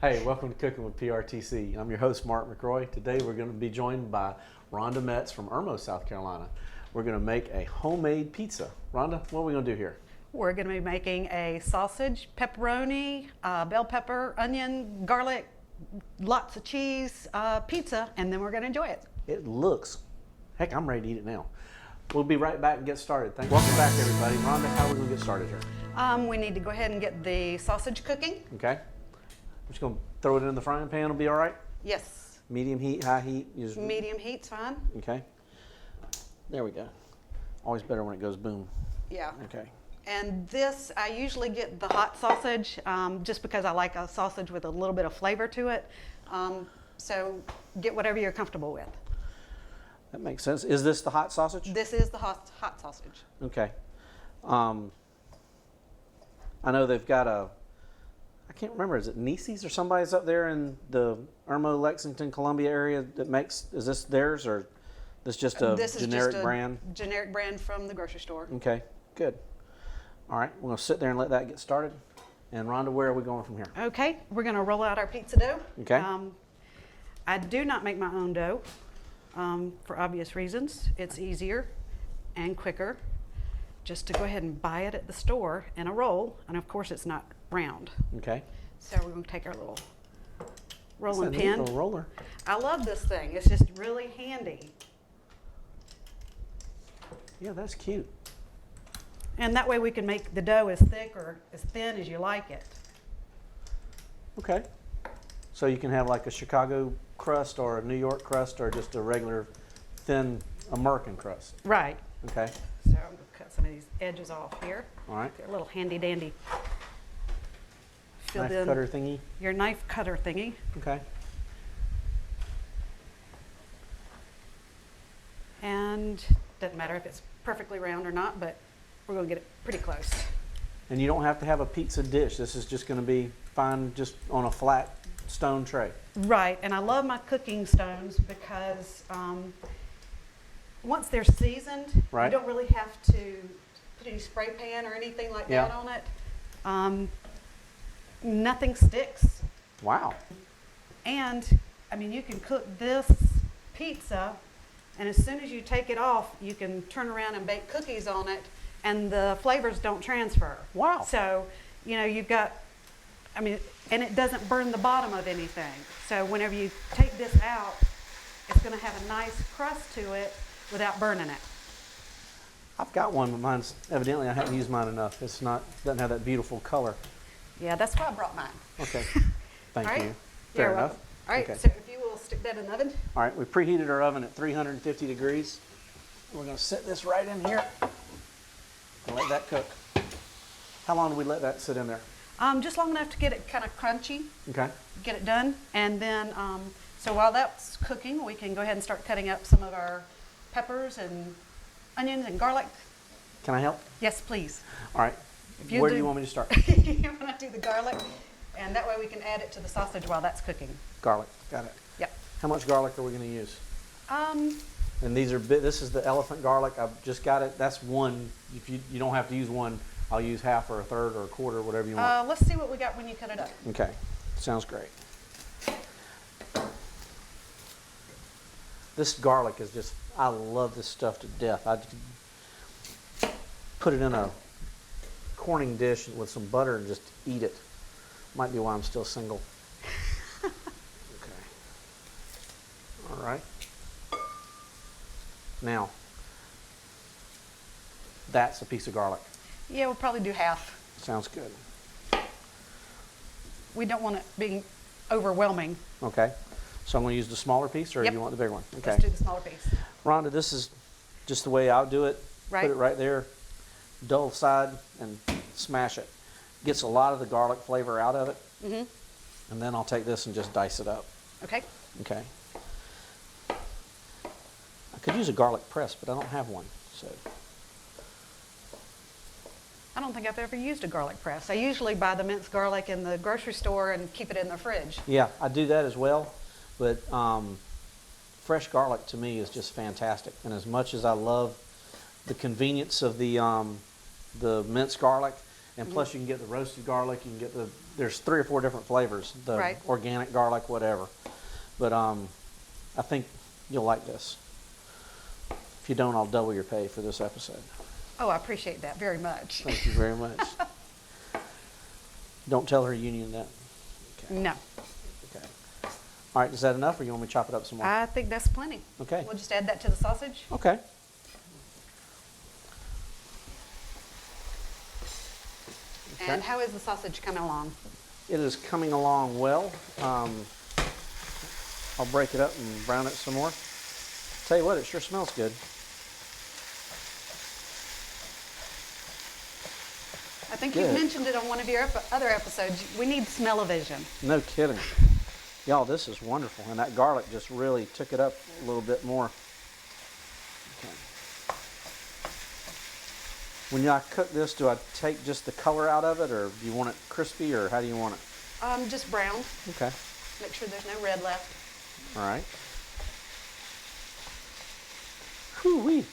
Hey, welcome to Cooking with PRTC. I'm your host, Mark McRoy. Today we're going to be joined by Rhonda Metz from Irmo, South Carolina. We're going to make a homemade pizza. Rhonda, what are we going to do here? We're going to be making a sausage, pepperoni, bell pepper, onion, garlic, lots of cheese pizza, and then we're going to enjoy it. It looks, heck, I'm ready to eat it now. We'll be right back and get started. Thanks. Welcome back, everybody. Rhonda, how are we going to get started here? We need to go ahead and get the sausage cooking. Okay. I'm just going to throw it in the frying pan. Will be all right? Yes. Medium heat, high heat? Medium heat's fine. Okay. There we go. Always better when it goes boom. Yeah. Okay. And this, I usually get the hot sausage just because I like a sausage with a little bit of flavor to it. So get whatever you're comfortable with. That makes sense. Is this the hot sausage? This is the hot sausage. Okay. I know they've got I can't remember, is it Nieces or somebody's up there in the Irmo, Lexington, Columbia area that makes, is this theirs or this just a generic brand? Generic brand from the grocery store. Okay, good. All right, we're going to sit there and let that get started. And Rhonda, where are we going from here? Okay, we're going to roll out our pizza dough. Okay. I do not make my own dough for obvious reasons. It's easier and quicker just to go ahead and buy it at the store in a roll. And of course, it's not round. Okay. So we're going to take our little rolling That's a neat pin. little roller. I love this thing. It's just really handy. Yeah, that's cute. And that way we can make the dough as thick or as thin as you like it. Okay. So you can have like a Chicago crust or a New York crust or just a regular thin American crust. Right. Okay. So I'm going to cut some of these edges off here. All right. They're a little handy dandy. Knife cutter thingy. Your knife cutter thingy. Okay. And doesn't matter if it's perfectly round or not, but we're going to get it pretty close. And you don't have to have a pizza dish. This is just going to be fine just on a flat stone tray. Right, and I love my cooking stones because once they're seasoned, Right. you don't really have to put any spray pan or anything like Yeah. that on it. Nothing sticks. Wow. And, I mean, you can cook this pizza, and as soon as you take it off, you can turn around and bake cookies on it, and the flavors don't transfer. Wow. So, you know, you've got, I mean, and it doesn't burn the bottom of anything. So whenever you take this out, it's going to have a nice crust to it without burning it. I've got one, but mine's evidently I haven't used mine enough. It's not, doesn't have that beautiful color. Yeah, that's why I brought mine. Okay. Thank All right. you. Fair You're enough. welcome. All right, Okay. so if you will stick that in the oven. All right, we preheated our oven at 350 degrees. We're going to set this right in here and let that cook. How long do we let that sit in there? Just long enough to get it kind of crunchy, Okay. get it done. And then, so while that's cooking, we can go ahead and start cutting up some of our peppers and onions and garlic. Can I help? Yes, please. All right. you Where do do- you want me to start? You want to do the garlic, and that way we can add it to the sausage while that's cooking. Garlic. Got it. Yep. How much garlic are we going to use? Um, And these are this is the elephant garlic. I've just got it. That's one. If you don't have to use one, I'll use half or a third or a quarter, whatever you want. let's see what we got when you cut it up. Okay. Sounds great. This garlic is just, I love this stuff to death. I put it in a corning dish with some butter and just eat it. Might be why I'm still single. Okay. All right. Now, that's a piece of garlic. Yeah, we'll probably do half. Sounds good. We don't want it being overwhelming. Okay. So I'm going to use the smaller piece, or Yep. you want the bigger one? Okay. Let's do the smaller piece. Rhonda, this is just the way I'll do it. Right. Put it right there, dull side, and smash it. Gets a lot of the garlic flavor out of it. Mm-hmm. And then I'll take this and just dice it up. Okay. Okay. I could use a garlic press, but I don't have one. So I don't think I've ever used a garlic press. I usually buy the minced garlic in the grocery store and keep it in the fridge. yeah, I do that as well. But fresh garlic to me is just fantastic. And as much as I love the convenience of the minced garlic, and plus you can get the roasted garlic, you can get the there's 3 or 4 different flavors, the Right. organic, garlic, whatever. But I think you'll like this. If you don't, I'll double your pay for this episode. Oh, I appreciate that very much. Thank you very much. Don't tell her union that. Okay. No, Okay. All right, is that enough, or you want me to chop it up some more? I think that's plenty. Okay. We'll just add that to the sausage. Okay. And how is the sausage coming along? It is coming along well. I'll break it up and brown it some more. Tell you what, it sure smells good. I think Good. you mentioned it on one of your other episodes. We need smell-o-vision. No kidding. Y'all, this is wonderful. And that garlic just really took it up a little bit more. Okay. When I cook this, do I take just the color out of it, or do you want it crispy, or how do you want it? Just brown. Okay. Make sure there's no red left. All right. Whew-wee.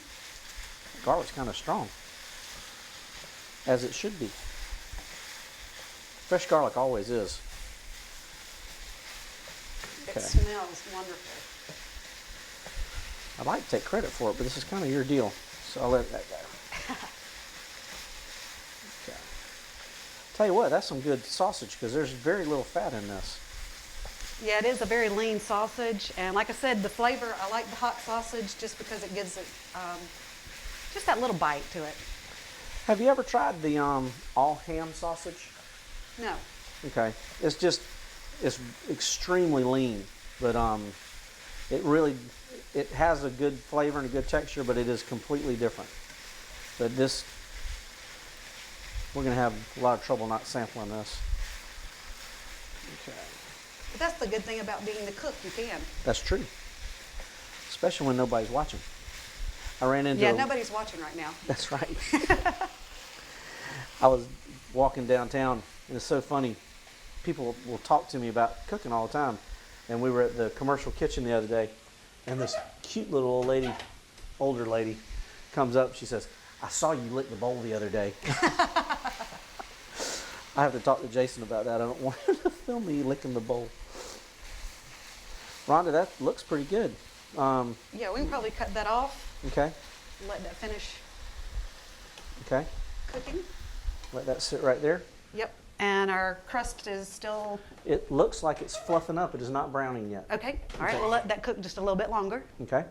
Garlic's kind of strong, as it should be. Fresh garlic always is. It Okay. smells wonderful. I'd like to take credit for it, but this is kind of your deal, so I'll let that go. Okay. Tell you what, that's some good sausage, because there's very little fat in this. Yeah, it is a very lean sausage, and like I said, the flavor, I like the hot sausage just because it gives it just that little bite to it. Have you ever tried the all ham sausage? No. Okay, it's extremely lean, but it has a good flavor and a good texture, but it is completely different. But this, we're gonna have a lot of trouble not sampling this. Okay, But that's the good thing about being the cook, you can. that's true, especially when nobody's watching. I ran into Yeah, nobody's watching right now. That's right. I was walking downtown, and it's so funny. People will talk to me about cooking all the time. And we were at the commercial kitchen the other day, and this cute little old lady, older lady, comes up. She says, "I saw you lick the bowl the other day." I have to talk to Jason about that. I don't want him to film me licking the bowl. Rhonda, that looks pretty good. Yeah, we can probably cut that off, Okay, let that finish okay. cooking. Let that sit right there. Yep. And our crust is still It looks like it's fluffing up. It is not browning yet. okay. All right, Okay. we'll let that cook just a little bit longer. Okay.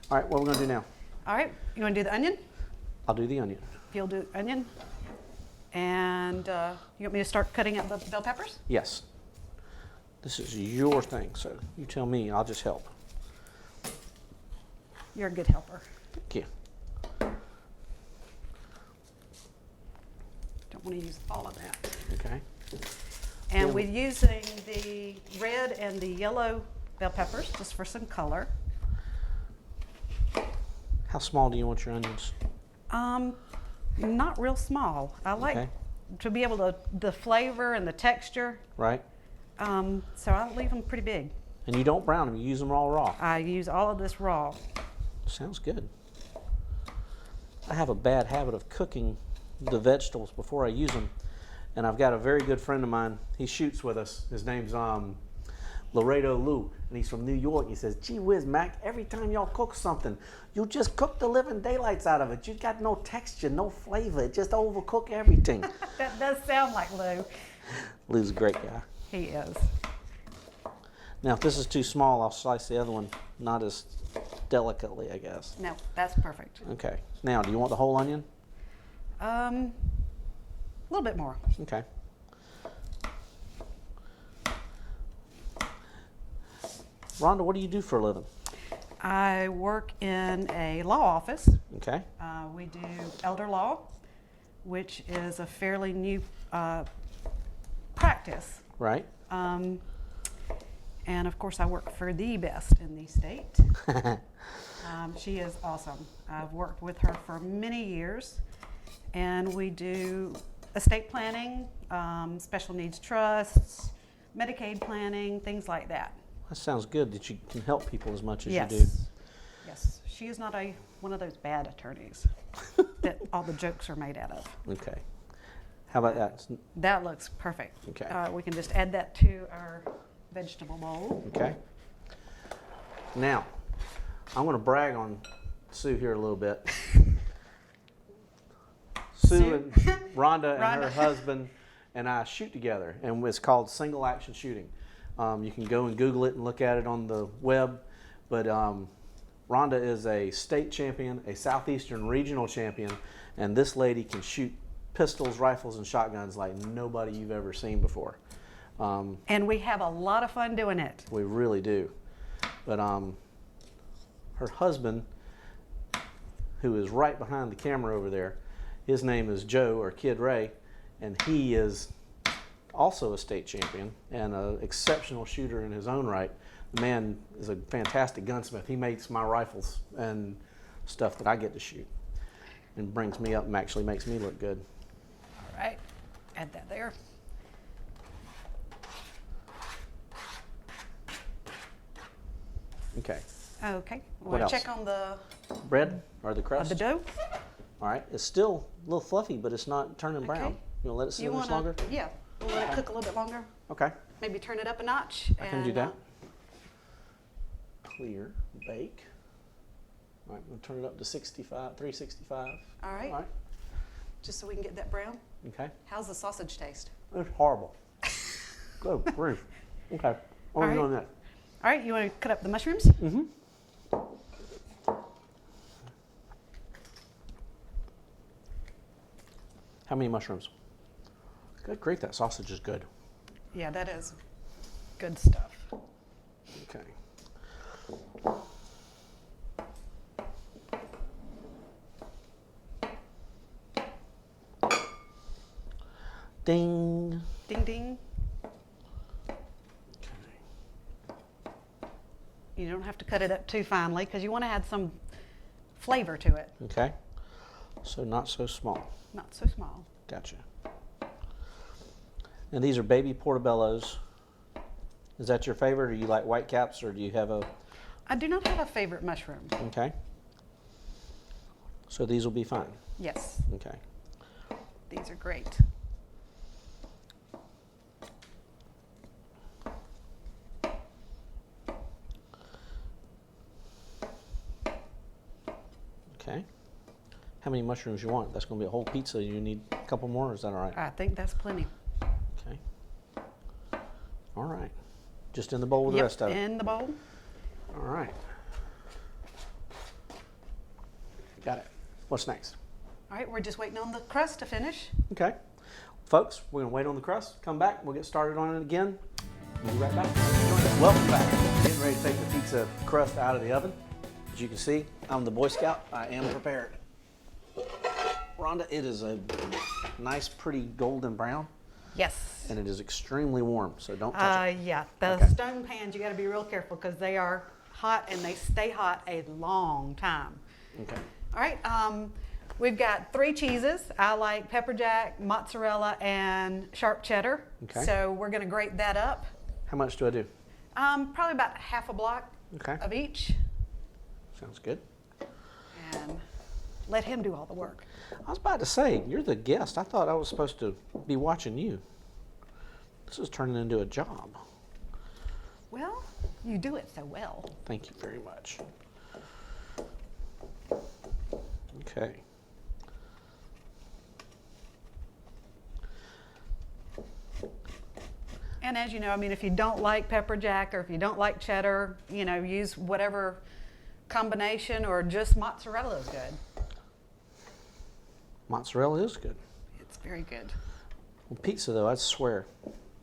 All right, what are we going to do now? All right, you want to do the onion? I'll do the onion. If you'll do onion. And you want me to start cutting up the bell peppers? Yes. This is your thing, so you tell me. I'll just help. You're a good helper. Thank you. Don't want to use all of that. Okay. And Yeah. we're using the red and the yellow bell peppers just for some color. How small do you want your onions? Not real small. I like Okay. to be able to, the flavor and the texture. Right? So I'll leave them pretty big. And you don't brown them. You use them all raw. I use all of this raw. Sounds good. I have a bad habit of cooking the vegetables before I use them. And I've got a very good friend of mine. He shoots with us. His name's Laredo Lou, and he's from New York. He says, "Gee whiz, Mac, every time y'all cook something, you just cook the living daylights out of it. You got no texture, no flavor. Just overcook everything." That does sound like Lou. Lou's a great guy. He is. Now, if this is too small, I'll slice the other one not as delicately, I guess. No, that's perfect. Okay. Now, do you want the whole onion? A little bit more. Okay. Rhonda, what do you do for a living? I work in a law office. Okay. We do elder law, which is a fairly new practice. Right. And of course, I work for the best in the state. She is awesome. I've worked with her for many years, and we do estate planning, special needs trusts, Medicaid planning, things like that. That sounds good that you can help people as much as Yes. you do. Yes. She is not one of those bad attorneys that all the jokes are made out of. Okay. How about that? That looks perfect. Okay. We can just add that to our vegetable bowl. Okay. Now, I'm going to brag on Sue here a little bit. Sue and Rhonda and her husband and I shoot together, and it's called single action shooting. You can go and Google it and look at it on the web, but Rhonda is a state champion, a Southeastern regional champion, and this lady can shoot pistols, rifles, and shotguns like nobody you've ever seen before. And we have a lot of fun doing it. We really do. But her husband, who is right behind the camera over there, his name is Joe, or Kid Ray, and he is also a state champion and an exceptional shooter in his own right. The man is a fantastic gunsmith. He makes my rifles and stuff that I get to shoot and brings me up and actually makes me look good. All right, add that there. Okay. Okay, What we'll else? check on the Bread or the crust? the dough. All right. It's still a little fluffy, but it's not turning brown. Okay. You want to let it sit You in this wanna, longer? yeah, we'll let it cook a little bit longer. Okay. Maybe turn it up a notch. I can do that. Clear, bake. All right, we'll turn it up to 365. All right, All right. just so we can get that brown. Okay. How's the sausage taste? It's horrible. Good grief. Okay. All What are we right. doing next? All right, you want to cut up the mushrooms? Mm-hmm. How many mushrooms? Good grief, that sausage is good. Yeah, that is good stuff. Okay. Ding. Ding ding. You don't have to cut it up too finely because you want to add some flavor to it. Okay. So not so small. Not so small. Gotcha. And these are baby portobellos. Is that your favorite, or you like white caps, or do you have a... I do not have a favorite mushroom. Okay. So these will be fine. Yes, Okay. these are great. Okay. How many mushrooms you want? That's going to be a whole pizza. You need a couple more, or is that all right? I think that's plenty. Okay. All right. Just in the bowl with the Yep, rest of it. in the bowl. All right. Got it. What's next? All right, we're just waiting on the crust to finish. Okay. Folks, we're going to wait on the crust. Come back. We'll get started on it again. We'll be right back. Welcome back. Getting ready to take the pizza crust out of the oven. As you can see, I'm the Boy Scout. I am prepared. Rhonda, it is a nice, pretty golden brown, Yes. and it is extremely warm, so don't touch it. Yeah, the Okay. stone pans, you got to be real careful because they are hot and they stay hot a long time. Okay. All right, we've got 3 cheeses. I like pepper jack, mozzarella, and sharp cheddar. Okay. So we're going to grate that up. How much do I do? Probably about half a block Okay. of each, Sounds good. and let him do all the work. I was about to say, you're the guest. I thought I was supposed to be watching you. This is turning into a job. Well, you do it so well. Thank you very much. Okay. And as you know, I mean, if you don't like pepper jack or if you don't like cheddar, you know, use whatever combination, or just mozzarella is good. Mozzarella is good. It's very good. Well, pizza, though, I swear,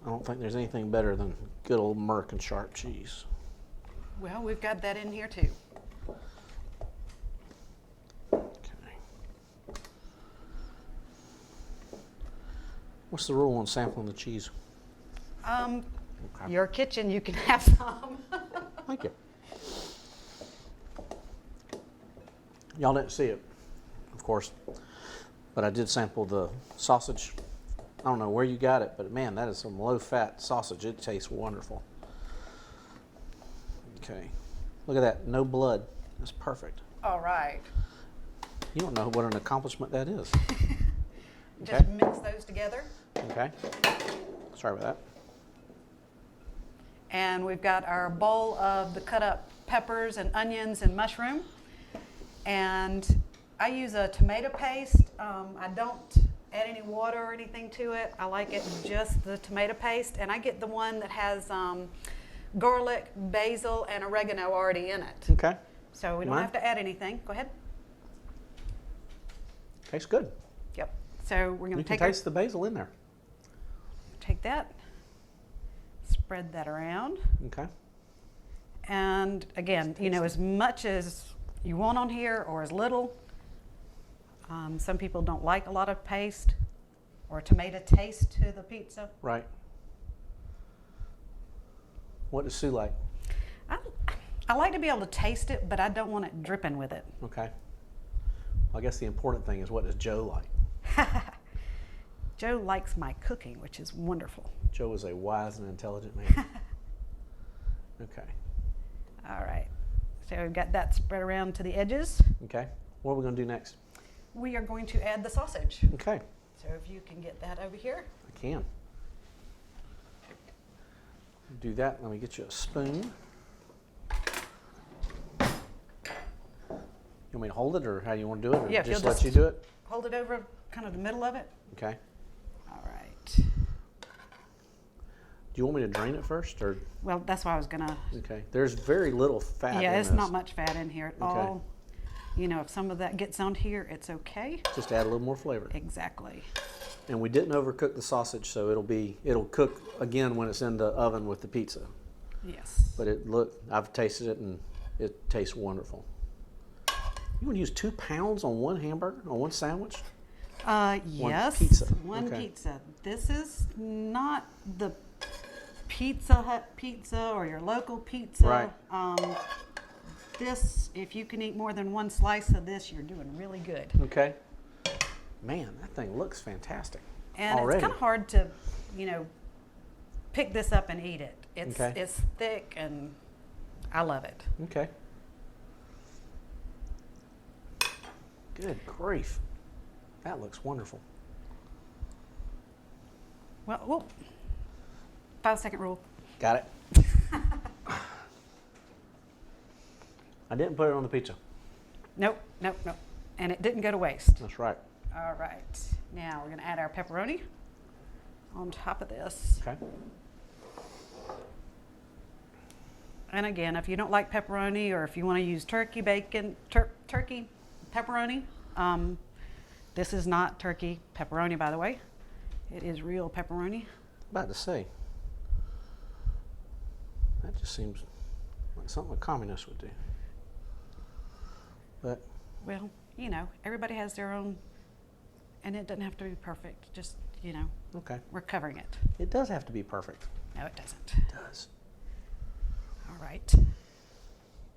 I don't think there's anything better than good old American sharp cheese. Well, we've got that in here too. Okay. What's the rule on sampling the cheese? Okay. Your kitchen, you can have some. Thank you. Y'all didn't see it, of course, but I did sample the sausage. I don't know where you got it, but man, that is some low-fat sausage. It tastes wonderful. Okay, look at that, no blood. That's perfect. All right. You don't know what an accomplishment that is. Just mix those together. Okay. Sorry about that. And we've got our bowl of the cut up peppers and onions and mushroom. And I use a tomato paste. I don't add any water or anything to it. I like it just the tomato paste. And I get the one that has garlic, basil, and oregano already in it. Okay. So we don't have to add anything. Go ahead. Tastes good. Yep. So we're going You to can taste the basil in there. take that, spread that around. Okay. And again, you know, as much as you want on here or as little. Some people don't like a lot of paste or tomato taste to the pizza. Right. What does Sue like? I like to be able to taste it, but I don't want it dripping with it. Okay. Well, I guess the important thing is, what does Joe like? Joe likes my cooking, which is wonderful. Joe is a wise and intelligent man. Okay. All right. So we've got that spread around to the edges. Okay. What are we going to do next? We are going to add the sausage. Okay. So if you can get that over here. I can. Do that. Let me get you a spoon. You want me to hold it, or how do you want to do it? Or Yeah, if just you'll let you do it? Hold it over kind of the middle of it. Okay. All right. Do you want me to drain it first, or? Well, that's why I was going to. Okay. There's very little fat Yeah, in it's this. not much fat in here at all. You know, if some of that gets on here, it's okay. Just add a little more flavor. Exactly. And we didn't overcook the sausage, so it'll cook again when it's in the oven with the pizza. Yes. But I've tasted it and it tastes wonderful. You want to use 2 pounds on one hamburger, on one sandwich? Yes. Pizza. One Okay. pizza. This is not the Pizza Hut pizza or your local pizza. Right. This, if you can eat more than one slice of this, you're doing really good. Okay. Man, that thing looks fantastic. And already. it's kind of hard to, you know, pick this up and eat it. Okay. It's thick and I love it. Okay. Good grief. That looks wonderful. Well, whoop. 5-second rule. Got it. I didn't put it on the pizza. Nope, nope, nope. And it didn't go to waste. That's right. All right. Now we're going to add our pepperoni on top of this. Okay. And again, if you don't like pepperoni or if you want to use turkey bacon, turkey pepperoni, this is not turkey pepperoni, by the way. It is real pepperoni. About to say. That just seems like something a communist would do. But Well, you know, everybody has their own, and it doesn't have to be perfect. Just, you know, okay. we're covering it. It does have to be perfect. No, it doesn't. It does. All right.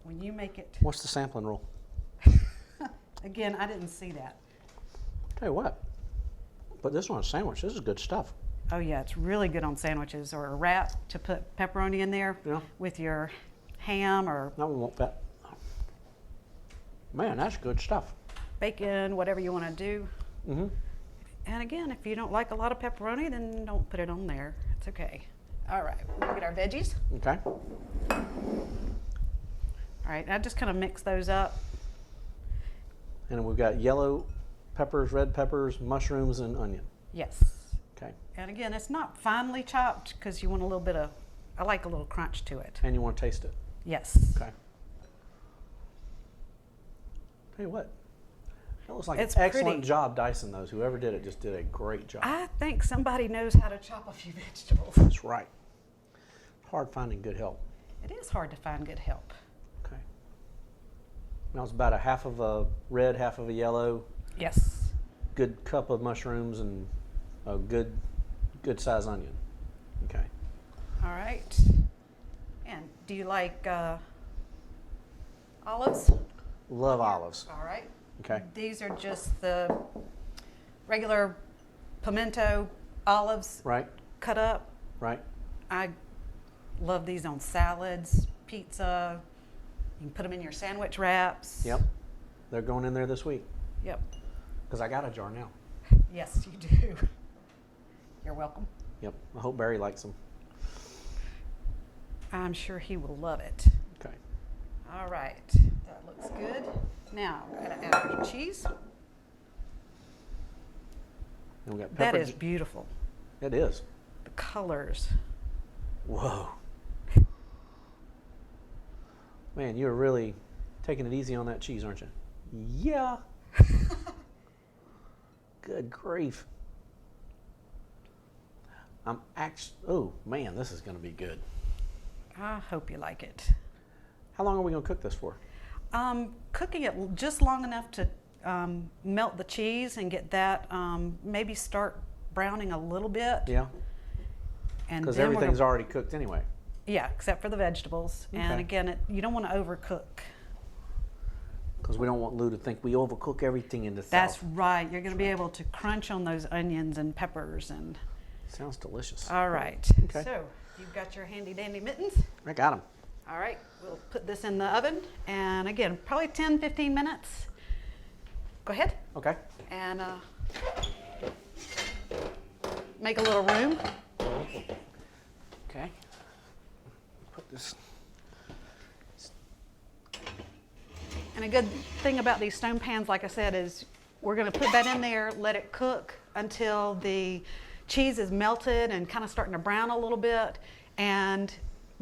When you make it, What's the sampling rule? again, I didn't see that. Tell you what. Put this on a sandwich. This is good stuff. Oh yeah, it's really good on sandwiches or a wrap to put pepperoni in there Yeah. with your ham or That one won't fit. Man, that's good stuff. bacon, whatever you want to do. Mm-hmm. And again, if you don't like a lot of pepperoni, then don't put it on there. It's okay. All right, we'll get our veggies. Okay. All right, I just kind of mix those up. And then we've got yellow peppers, red peppers, mushrooms, and onion. Yes. Okay. And again, it's not finely chopped because you want a little bit of, I like a little crunch to it. And you want to taste it. Yes. Okay. Tell you what. That looks like It's an excellent pretty. job dicing those. Whoever did it just did a great job. I think somebody knows how to chop a few vegetables. That's right. Hard finding good help. It is hard to find good help. Okay. Now it's about a half of a red, half of a yellow. Yes. Good cup of mushrooms and a good size onion. Okay. All right. And do you like olives? Love olives. All right. Okay. These are just the regular pimento olives Right. cut up. Right. I love these on salads, pizza. You can put them in your sandwich wraps. Yep. They're going in there this week Yep. because I got a jar now. Yes, you do. You're welcome. Yep. I hope Barry likes them. I'm sure he will love it. Okay. All right, that looks good. Now, I'm gonna add our cheese. And we got That pepper. is beautiful. It is. The colors. Whoa. Man, you're really taking it easy on that cheese, aren't you? Yeah. Good grief. Oh man, this is going to be good. I hope you like it. How long are we going to cook this for? Cooking it just long enough to melt the cheese and get that, maybe start browning a little bit. Yeah. And Because then everything's already cooked anyway. yeah, except for the vegetables. And Okay. again, you don't want to overcook. Because we don't want Lou to think we overcook everything in the That's South. right. You're going to be able to crunch on those onions and peppers and. Sounds delicious. All right. Okay. So you've got your handy dandy mittens. I got them. All right. We'll put this in the oven. And again, probably 10, 15 minutes. Go ahead Okay. and make a little room. Okay. Put this. And a good thing about these stone pans, like I said, is we're going to put that in there, let it cook until the cheese is melted and kind of starting to brown a little bit. And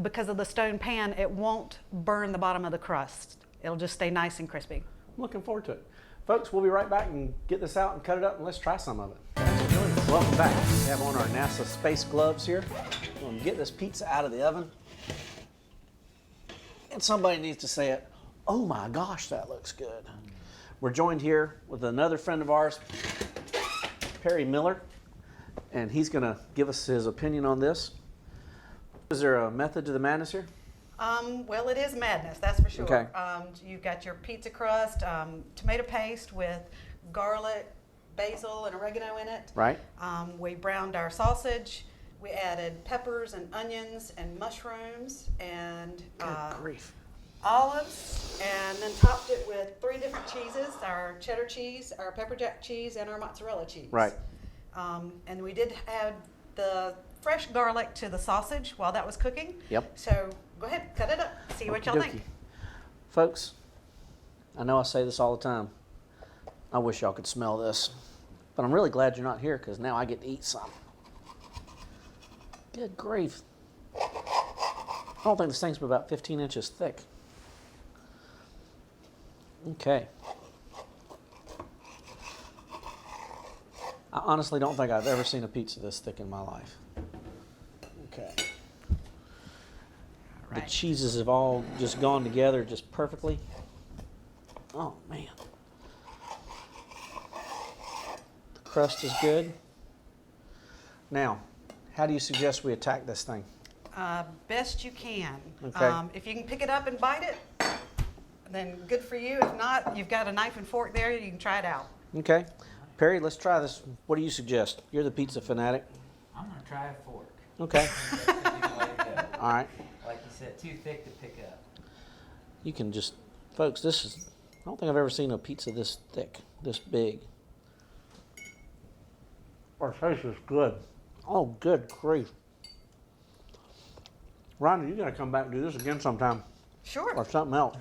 because of the stone pan, it won't burn the bottom of the crust. It'll just stay nice and crispy. I'm looking forward to it. Folks, we'll be right back and get this out and cut it up and let's try some of it. Welcome back. We have on our NASA space gloves here. We're going to get this pizza out of the oven. And somebody needs to say it. Oh my gosh, that looks good. We're joined here with another friend of ours, Perry Miller, and he's going to give us his opinion on this. Is there a method to the madness here? Well, it is madness, that's for sure. Okay. You've got your pizza crust, tomato paste with garlic, basil, and oregano in it. Right. We browned our sausage. We added peppers and onions and mushrooms and Good grief. olives, and then topped it with 3 different cheeses: our cheddar cheese, our pepper jack cheese, and our mozzarella cheese. Right. And we did add the fresh garlic to the sausage while that was cooking. Yep. So go ahead, cut it up, see what y'all think. Okey-dokey. Folks, I know I say this all the time. I wish y'all could smell this. But I'm really glad you're not here because now I get to eat some. Good grief. I don't think this thing's but about 15 inches thick. Okay. I honestly don't think I've ever seen a pizza this thick in my life. Okay. The Right. cheeses have all just gone together just perfectly. Oh man. The crust is good. Now, how do you suggest we attack this thing? Best you can. Okay. If you can pick it up and bite it, then good for you. If not, you've got a knife and fork there. You can try it out. Okay. Perry, let's try this. What do you suggest? You're the pizza fanatic. I'm gonna try a fork. Okay. That should be the way to go. All right. Like you said, too thick to pick up. You can just, folks, this is, I don't think I've ever seen a pizza this thick, this big. Our taste is good. Oh, good grief. Rhonda, you gotta come back and do this again sometime, Sure. or something else.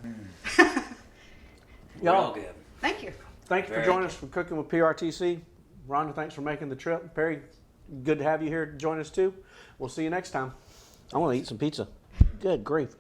We're all Y'all, good. Thank you. thank you for Very joining good. us for Cooking with PRTC. Rhonda, thanks for making the trip. Perry, good to have you here to join us too. We'll see you next time. I want to eat some pizza. Good grief.